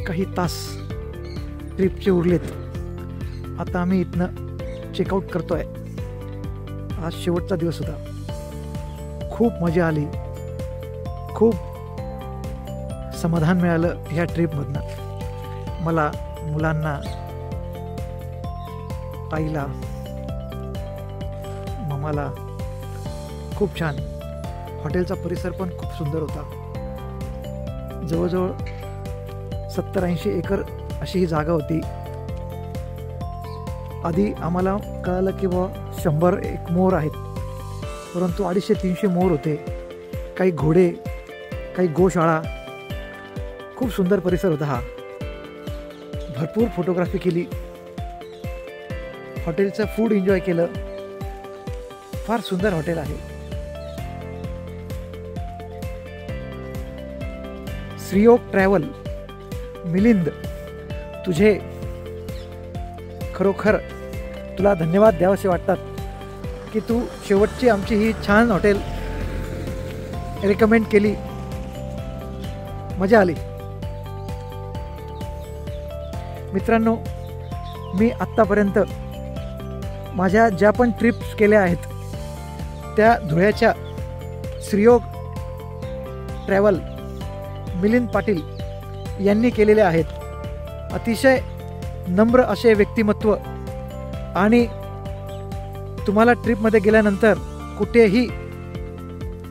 काही तास ट्रिपचे उरलेत. आता आम्ही इथनं चेकआउट करतोय. आज शेवटचा दिवस होता. खूप मजा आली, खूप समाधान मिळालं ह्या ट्रिपमधनं. मला, मुलांना, आईला, मामाला. खूप छान. हॉटेलचा परिसर पण खूप सुंदर होता. जवळजवळ 70-80 एकर अशी ही जागा होती. आधी आम्हाला कळालं की 100 मोर आहेत, परंतु 250-300 मोर होते. काही घोडे, काही गोशाळा. खूप सुंदर परिसर होता हा. भरपूर फोटोग्राफी केली. हॉटेलचं फूड एन्जॉय केलं. फार सुंदर हॉटेल आहे. श्रीयोग ट्रॅव्हल. मिलिंद, तुझे खरोखर तुला धन्यवाद द्यावेसे वाटतात की तू शेवटची आमची ही छान हॉटेल रेकमेंड केली. मजा आली. मित्रांनो, मी आत्तापर्यंत माझ्या ज्या पण ट्रिप्स केल्या आहेत त्या धुळ्याच्या श्रीयोग ट्रॅव्हल मिलिंद पाटील यांनी केलेल्या आहेत. अतिशय नम्र असे व्यक्तिमत्व. आणि तुम्हाला ट्रिपमध्ये गेल्यानंतर कुठेही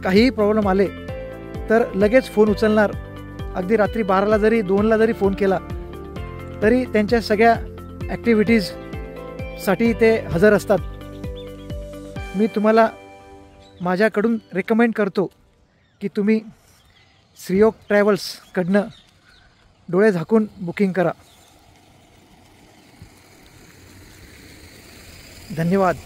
काहीही प्रॉब्लेम आले तर लगेच फोन उचलणार. अगदी रात्री 12ला जरी 2ला जरी फोन केला तरी त्यांच्या सगळ्या ॲक्टिव्हिटीजसाठी ते हजर असतात. मी तुम्हाला माझ्याकडून रेकमेंड करतो की तुम्ही श्रीयोग ट्रॅव्हल्सकडनं डोळे झाकून बुकिंग करा. धन्यवाद.